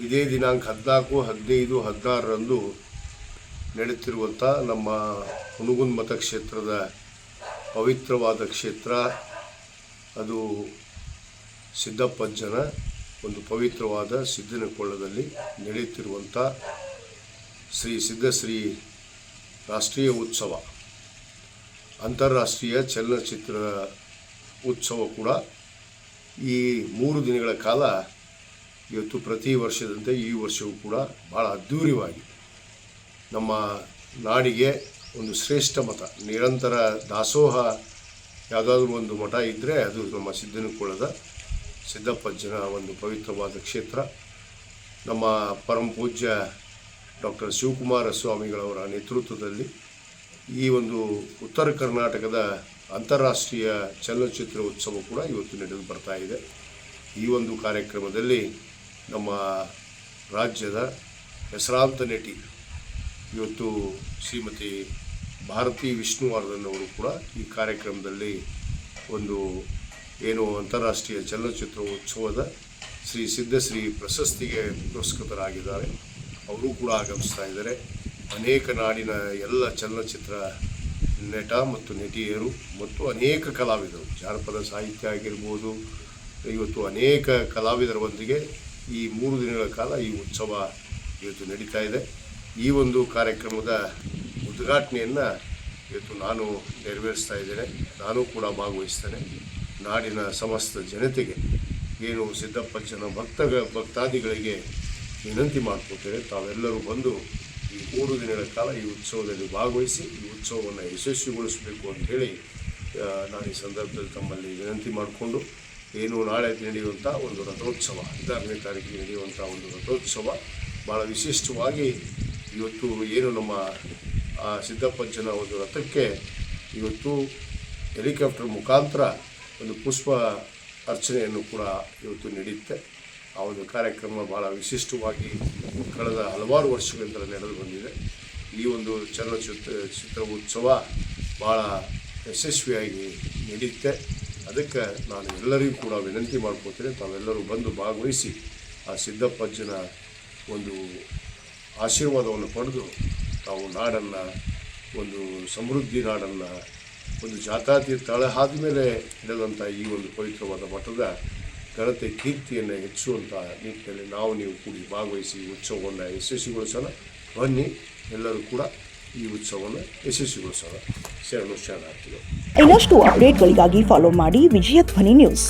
ಇದೇ ದಿನಾಂಕ 14, 15, 16ರಂದು ನಡೆಯುತ್ತಿರುವಂಥ ನಮ್ಮ ಹುನಗುಂದ ಮತಕ್ಷೇತ್ರದ ಪವಿತ್ರವಾದ ಕ್ಷೇತ್ರ, ಅದು ಸಿದ್ದಪ್ಪಜ್ಜನ ಒಂದು ಪವಿತ್ರವಾದ ಸಿದ್ದನಕೊಳ್ಳದಲ್ಲಿ ನಡೆಯುತ್ತಿರುವಂಥ ಶ್ರೀ ಸಿದ್ಧಶ್ರೀ ರಾಷ್ಟ್ರೀಯ ಉತ್ಸವ, ಅಂತಾರಾಷ್ಟ್ರೀಯ ಚಲನಚಿತ್ರ ಉತ್ಸವ ಕೂಡ ಈ 3 ದಿನಗಳ ಕಾಲ ಇವತ್ತು ಪ್ರತಿ ವರ್ಷದಂತೆ ಈ ವರ್ಷವೂ ಕೂಡ ಭಾಳ ಅದ್ಧೂರಿಯಾಗಿ ನಮ್ಮ ನಾಡಿಗೆ ಒಂದು ಶ್ರೇಷ್ಠ ಮಠ, ನಿರಂತರ ದಾಸೋಹ ಯಾವುದಾದ್ರೂ ಒಂದು ಮಠ ಇದ್ದರೆ ಅದು ನಮ್ಮ ಸಿದ್ದನಕೊಳ್ಳದ ಸಿದ್ದಪ್ಪಜ್ಜನ ಒಂದು ಪವಿತ್ರವಾದ ಕ್ಷೇತ್ರ. ನಮ್ಮ ಪರಮ ಪೂಜ್ಯ ಡಾಕ್ಟರ್ ಶಿವಕುಮಾರ ಸ್ವಾಮಿಗಳವರ ನೇತೃತ್ವದಲ್ಲಿ ಈ ಒಂದು ಉತ್ತರ ಕರ್ನಾಟಕದ ಅಂತಾರಾಷ್ಟ್ರೀಯ ಚಲನಚಿತ್ರ ಉತ್ಸವ ಕೂಡ ಇವತ್ತು ನಡೆದು ಬರ್ತಾ ಇದೆ. ಈ ಒಂದು ಕಾರ್ಯಕ್ರಮದಲ್ಲಿ ನಮ್ಮ ರಾಜ್ಯದ ಹೆಸರಾಂತ ನಟಿ ಇವತ್ತು ಶ್ರೀಮತಿ ಭಾರತಿ ವಿಷ್ಣುವರ್ಧನ್ ಅವರು ಕೂಡ ಈ ಕಾರ್ಯಕ್ರಮದಲ್ಲಿ ಒಂದು ಏನು ಅಂತಾರಾಷ್ಟ್ರೀಯ ಚಲನಚಿತ್ರ ಉತ್ಸವದ ಶ್ರೀ ಸಿದ್ಧಶ್ರೀ ಪ್ರಶಸ್ತಿಗೆ ಪುರಸ್ಕೃತರಾಗಿದ್ದಾರೆ. ಅವರು ಕೂಡ ಆಗಮಿಸ್ತಾ ಇದ್ದಾರೆ. ಅನೇಕ ನಾಡಿನ ಎಲ್ಲ ಚಲನಚಿತ್ರ ನಟ ಮತ್ತು ನಟಿಯರು ಮತ್ತು ಅನೇಕ ಕಲಾವಿದರು, ಜಾನಪದ ಸಾಹಿತ್ಯ ಆಗಿರ್ಬೋದು, ಇವತ್ತು ಅನೇಕ ಕಲಾವಿದರೊಂದಿಗೆ ಈ 3 ದಿನಗಳ ಕಾಲ ಈ ಉತ್ಸವ ಇವತ್ತು ನಡೀತಾ ಇದೆ. ಈ ಒಂದು ಕಾರ್ಯಕ್ರಮದ ಉದ್ಘಾಟನೆಯನ್ನು ಇವತ್ತು ನಾನು ನೆರವೇರಿಸ್ತಾ ಇದ್ದೇನೆ. ನಾನು ಕೂಡ ಭಾಗವಹಿಸ್ತೇನೆ. ನಾಡಿನ ಸಮಸ್ತ ಜನತೆಗೆ ಏನು ಸಿದ್ದಪ್ಪಜ್ಜನ ಭಕ್ತಾದಿಗಳಿಗೆ ವಿನಂತಿ ಮಾಡ್ಕೊತೇನೆ, ತಾವೆಲ್ಲರೂ ಬಂದು ಈ 3 ದಿನಗಳ ಕಾಲ ಈ ಉತ್ಸವದಲ್ಲಿ ಭಾಗವಹಿಸಿ ಈ ಉತ್ಸವವನ್ನು ಯಶಸ್ವಿಗೊಳಿಸಬೇಕು ಅಂಥೇಳಿ ನಾನು ಈ ಸಂದರ್ಭದಲ್ಲಿ ತಮ್ಮಲ್ಲಿ ವಿನಂತಿ ಮಾಡಿಕೊಂಡು, ಏನು ನಾಳೆ ನಡೆಯುವಂಥ ಒಂದು ರಥೋತ್ಸವ, 16ನೇ ತಾರೀಕಿಗೆ ನಡೆಯುವಂಥ ಒಂದು ರಥೋತ್ಸವ ಭಾಳ ವಿಶಿಷ್ಟವಾಗಿ ಇವತ್ತು ಏನು ನಮ್ಮ ಸಿದ್ದಪ್ಪಜ್ಜನ ಒಂದು ರಥಕ್ಕೆ ಇವತ್ತು ಹೆಲಿಕಾಪ್ಟರ್ ಮುಖಾಂತರ ಒಂದು ಪುಷ್ಪ ಅರ್ಚನೆಯನ್ನು ಕೂಡ ಇವತ್ತು ನಡೆಯುತ್ತೆ. ಆ ಒಂದು ಕಾರ್ಯಕ್ರಮ ಭಾಳ ವಿಶಿಷ್ಟವಾಗಿ ಕಳೆದ ಹಲವಾರು ವರ್ಷಗಳಿಂದ ನಡೆದು ಬಂದಿದೆ. ಈ ಒಂದು ಚಲನಚಿತ್ರ ಉತ್ಸವ ಭಾಳ ಯಶಸ್ವಿಯಾಗಿ ನಡೆಯುತ್ತೆ. ಅದಕ್ಕೆ ನಾನು ಎಲ್ಲರಿಗೂ ಕೂಡ ವಿನಂತಿ ಮಾಡ್ಕೊತೀನಿ, ತಾವೆಲ್ಲರೂ ಬಂದು ಭಾಗವಹಿಸಿ ಆ ಸಿದ್ದಪ್ಪಜ್ಜನ ಒಂದು ಆಶೀರ್ವಾದವನ್ನು ಪಡೆದು ತಾವು ನಾಡನ್ನು ಒಂದು ಸಮೃದ್ಧಿ ನಾಡನ್ನು ಒಂದು ಜಾತ್ಯಾತೀತ ತಳಹಾದ ಮೇಲೆ ನಡೆದಂಥ ಈ ಒಂದು ಪವಿತ್ರವಾದ ಮಠದ ಘನತೆ ಕೀರ್ತಿಯನ್ನು ಹೆಚ್ಚುವಂಥ ನಿಟ್ಟಿನಲ್ಲಿ ನೀವು ಕೂಡಿ ಭಾಗವಹಿಸಿ ಉತ್ಸವವನ್ನು ಯಶಸ್ವಿಗೊಳಿಸೋಣ. ಬನ್ನಿ, ಎಲ್ಲರೂ ಕೂಡ ಈ ಉತ್ಸವವನ್ನು ಯಶಸ್ವಿಗೊಳಿಸೋಣ. ಶರಣಾರ್ಥಿಗಳು. ಇನ್ನಷ್ಟು ಅಪ್ಡೇಟ್ಗಳಿಗಾಗಿ ಫಾಲೋ ಮಾಡಿ ವಿಜಯ ಧ್ವನಿ ನ್ಯೂಸ್.